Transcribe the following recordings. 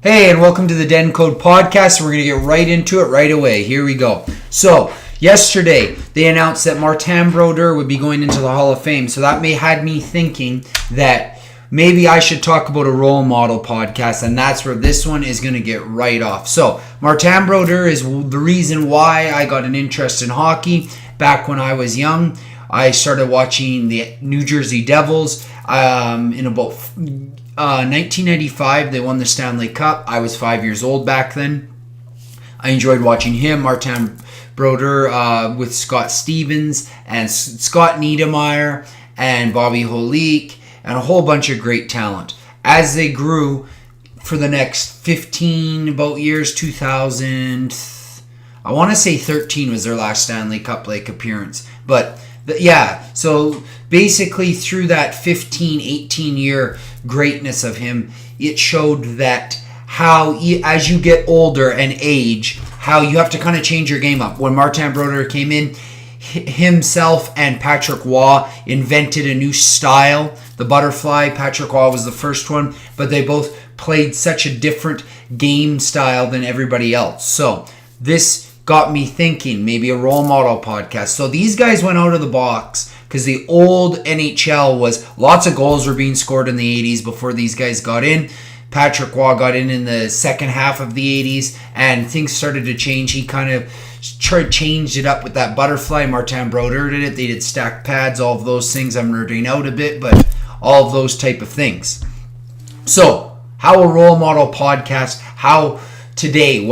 Hey, and welcome to the Den Code Podcast. We're going to get right into it right away. Here we go. So, yesterday, they announced that Martin Brodeur would be going into the Hall of Fame. So that had me thinking that maybe I should talk about a role model podcast, and that's where this one is going to get right off. So, Martin Brodeur is the reason why I got an interest in hockey. Back when I was young, I started watching the New Jersey Devils in about 1995. They won the Stanley Cup. I was 5 years old back then. I enjoyed watching him, Martin Brodeur, with Scott Stevens and Scott Niedermayer and Bobby Holik and a whole bunch of great talent. As they grew for the next 15 about years, 2000, I want to say 13 was their last Stanley Cup appearance. But so basically through that 15, 18 year greatness of him, it showed that how as you get older and age, how you have to kind of change your game up. When Martin Brodeur came in, himself and Patrick Waugh invented a new style, the butterfly. Patrick Waugh was the first one, but they both played such a different game style than everybody else. So this got me thinking, maybe a role model podcast. So these guys went out of the box because the old NHL was lots of goals were being scored in the 80s before these guys got in. Patrick Waugh got in the second half of the 80s, and things started to change. He kind of changed it up with that butterfly. Martin Brodeur did it. They did stacked pads, all of those things. I'm nerding out a bit, but all of those type of things. So how a role model podcast, how today,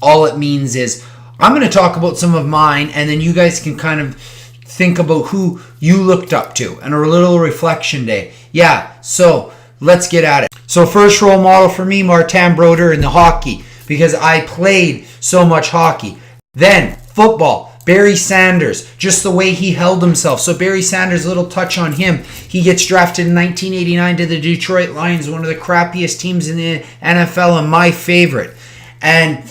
all it means is I'm going to talk about some of mine, and then you guys can kind of think about who you looked up to, and a little reflection day. Yeah, so let's get at it. So first role model for me, Martin Brodeur in the hockey, because I played so much hockey. Then football, Barry Sanders, just the way he held himself. So Barry Sanders, a little touch on him. He gets drafted in 1989 to the Detroit Lions, one of the crappiest teams in the NFL and my favorite. And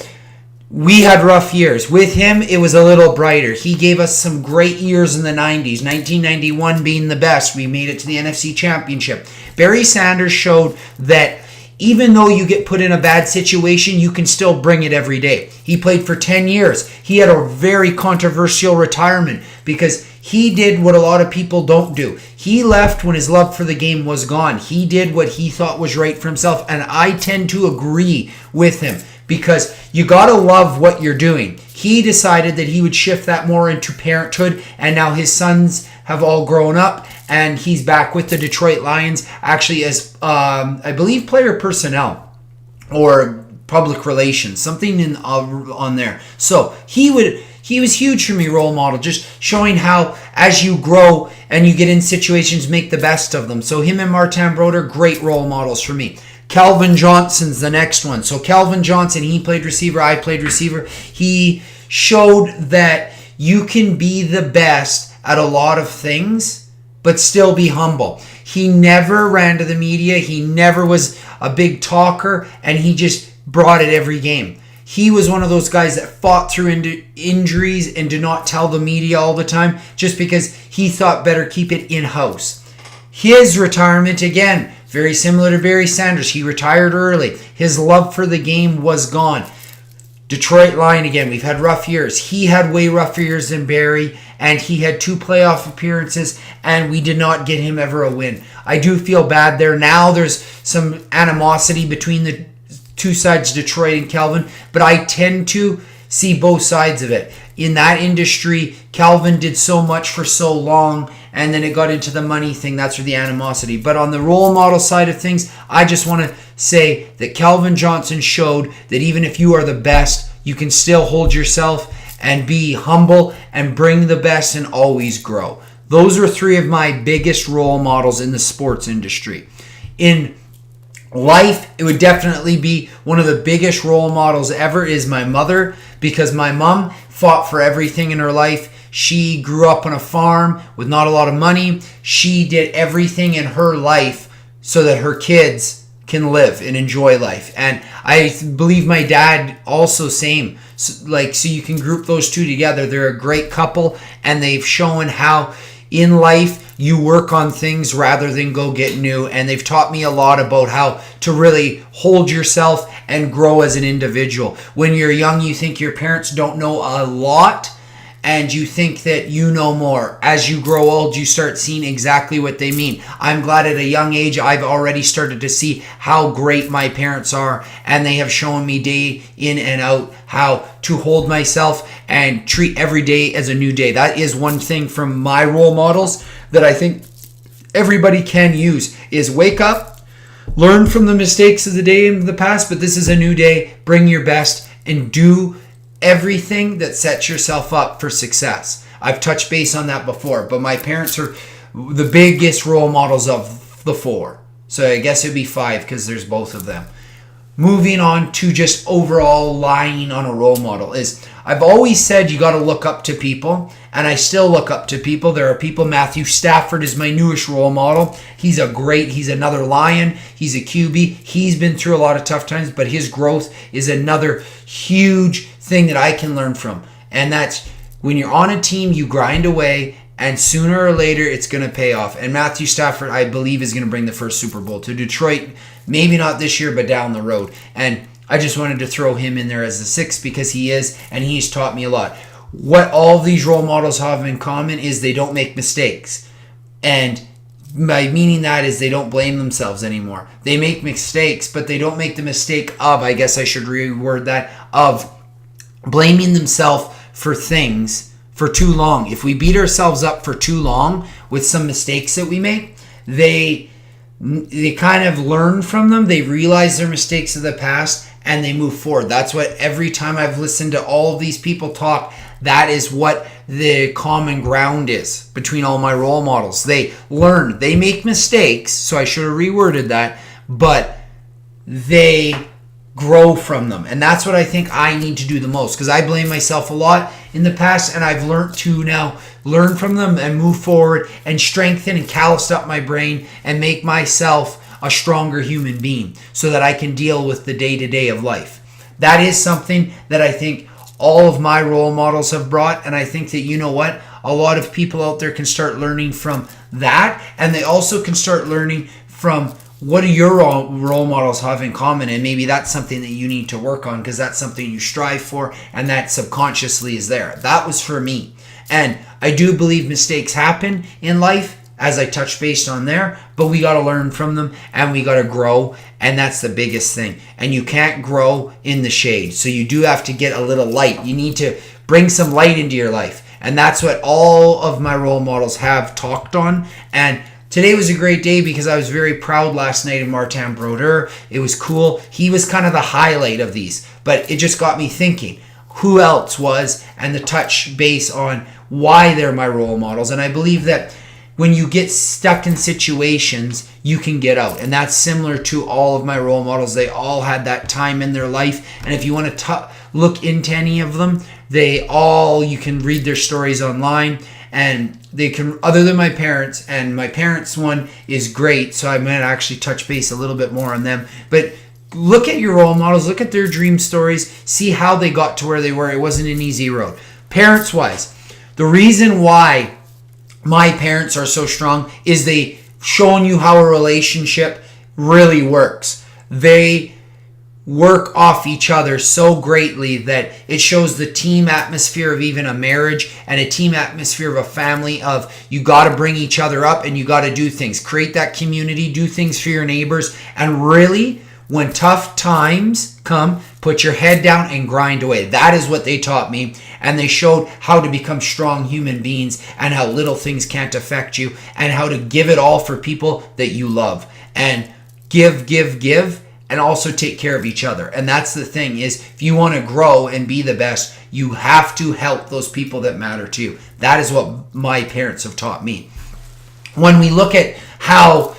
we had rough years. With him, it was a little brighter. He gave us some great years in the 90s, 1991 being the best. We made it to the NFC Championship. Barry Sanders showed that even though you get put in a bad situation, you can still bring it every day. He played for 10 years. He had a very controversial retirement because he did what a lot of people don't do. He left when his love for the game was gone. He did what he thought was right for himself, and I tend to agree with him. Because you got to love what you're doing. He decided that he would shift that more into parenthood, and now his sons have all grown up, and he's back with the Detroit Lions, actually as, I believe, player personnel or public relations, something on there. So he was huge for me, role model, just showing how as you grow and you get in situations, make the best of them. So him and Martin Brodeur, great role models for me. Calvin Johnson's the next one. So Calvin Johnson, he played receiver, I played receiver. He showed that you can be the best at a lot of things, but still be humble. He never ran to the media. He never was a big talker, and he just brought it every game. He was one of those guys that fought through injuries and did not tell the media all the time just because he thought better keep it in-house. His retirement, again, very similar to Barry Sanders. He retired early. His love for the game was gone. Detroit Lion again. We've had rough years. He had way rougher years than Barry, and he had 2 playoff appearances, and we did not get him ever a win. I do feel bad there. Now there's some animosity between the two sides, Detroit and Calvin, but I tend to see both sides of it. In that industry, Calvin did so much for so long, and then it got into the money thing. That's where the animosity. But on the role model side of things, I just want to say that Calvin Johnson showed that even if you are the best, you can still hold yourself and be humble and bring the best and always grow. Those are 3 of my biggest role models in the sports industry. In life, it would definitely be one of the biggest role models ever is my mother, because my mom fought for everything in her life. She grew up on a farm with not a lot of money. She did everything in her life so that her kids can live and enjoy life. And I believe my dad also same. So you can group those two together. They're a great couple, and they've shown how in life you work on things rather than go get new. And they've taught me a lot about how to really hold yourself and grow as an individual. When you're young, you think your parents don't know a lot, and you think that you know more. As you grow old, you start seeing exactly what they mean. I'm glad at a young age, I've already started to see how great my parents are, and they have shown me day in and out how to hold myself and treat every day as a new day. That is one thing from my role models that I think everybody can use, is wake up, learn from the mistakes of the day in the past, but this is a new day. Bring your best and do everything that sets yourself up for success. I've touched base on that before, but my parents are the biggest role models of the 4. So I guess it'd be 5 because there's both of them. Moving on to just overall lying on a role model is, I've always said you got to look up to people, and I still look up to people. There are people, Matthew Stafford is my newest role model. He's another Lion. He's a QB. He's been through a lot of tough times, but his growth is another huge thing that I can learn from. And that's, when you're on a team, you grind away, and sooner or later it's going to pay off. And Matthew Stafford, I believe, is going to bring the first Super Bowl to Detroit. Maybe not this year, but down the road. And I just wanted to throw him in there as the 6th because he is, and he's taught me a lot. What all these role models have in common is they don't make mistakes. And by meaning that is they don't blame themselves anymore. They make mistakes, but they don't make the mistake of, I guess I should reword that, of blaming themselves for things for too long. If we beat ourselves up for too long with some mistakes that we make, they kind of learn from them. They realize their mistakes of the past and they move forward. That's what every time I've listened to all of these people talk, that is what the common ground is between all my role models. They learn. They make mistakes, so I should have reworded that, but they grow from them. And that's what I think I need to do the most, because I blame myself a lot in the past, and I've learned to now learn from them and move forward and strengthen and callous up my brain and make myself a stronger human being so that I can deal with the day-to-day of life. That is something that I think all of my role models have brought, and I think that, you know what, a lot of people out there can start learning from that, and they also can start learning from what do your role models have in common, and maybe that's something that you need to work on because that's something you strive for and that subconsciously is there. That was for me. And I do believe mistakes happen in life, as I touched base on there, but we got to learn from them and we got to grow, and that's the biggest thing. And you can't grow in the shade, so you do have to get a little light. You need to bring some light into your life, and that's what all of my role models have talked on. And today was a great day because I was very proud last night of Martin Brodeur. It was cool. He was kind of the highlight of these, but it just got me thinking who else was, and the touch base on why they're my role models. And I believe that when you get stuck in situations, you can get out. And that's similar to all of my role models. They all had that time in their life. And if you want to look into any of them, you can read their stories online. And they can, other than my parents, and my parents' one is great, so I might actually touch base a little bit more on them. But look at your role models, look at their dream stories, see how they got to where they were. It wasn't an easy road. Parents-wise, the reason why my parents are so strong is they shown you how a relationship really works. They work off each other so greatly that it shows the team atmosphere of even a marriage and a team atmosphere of a family of you got to bring each other up and you got to do things. Create that community, do things for your neighbors, and really, when tough times come, put your head down and grind away. That is what they taught me. And they showed how to become strong human beings and how little things can't affect you and how to give it all for people that you love. And give, and also take care of each other. And that's the thing is, if you want to grow and be the best, you have to help those people that matter to you. That is what my parents have taught me. When we look at how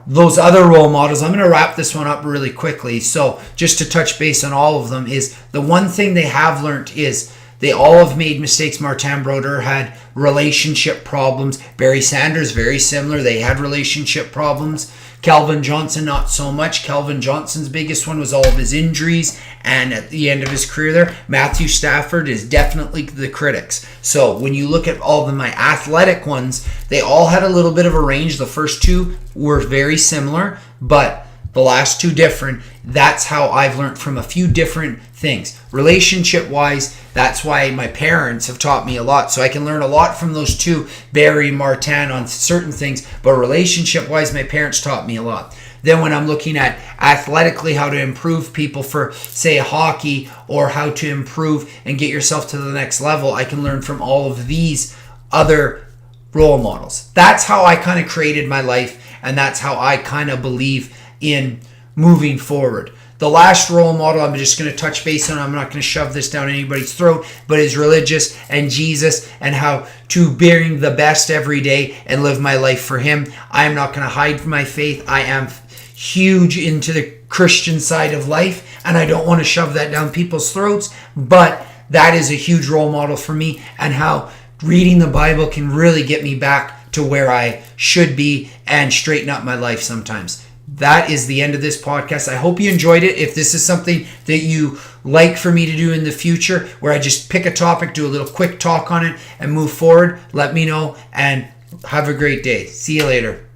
those other role models, I'm going to wrap this one up really quickly. So just to touch base on all of them is the one thing they have learned is They all have made mistakes. Martin Brodeur had relationship problems. Barry Sanders, very similar. They had relationship problems. Calvin Johnson, not so much. Calvin Johnson's biggest one was all of his injuries and at the end of his career there. Matthew Stafford is definitely the critics. So when you look at all of my athletic ones, they all had a little bit of a range. The first two were very similar, but the last two different. That's how I've learned from a few different things. Relationship-wise, that's why my parents have taught me a lot. So I can learn a lot from those two, Barry, Martin, on certain things. But relationship-wise, my parents taught me a lot. Then when I'm looking at athletically how to improve people for, say, hockey, or how to improve and get yourself to the next level, I can learn from all of these other role models. That's how I kind of created my life, and that's how I kind of believe in moving forward. The last role model I'm just going to touch base on, I'm not going to shove this down anybody's throat, but is religious and Jesus, and how to bring the best every day and live my life for him. I am not going to hide my faith. I am huge into the Christian side of life, and I don't want to shove that down people's throats, but that is a huge role model for me, and how reading the Bible can really get me back to where I should be and straighten up my life sometimes. That is the end of this podcast. I hope you enjoyed it. If this is something that you like for me to do in the future, where I just pick a topic, do a little quick talk on it, and move forward, let me know, and have a great day. See you later.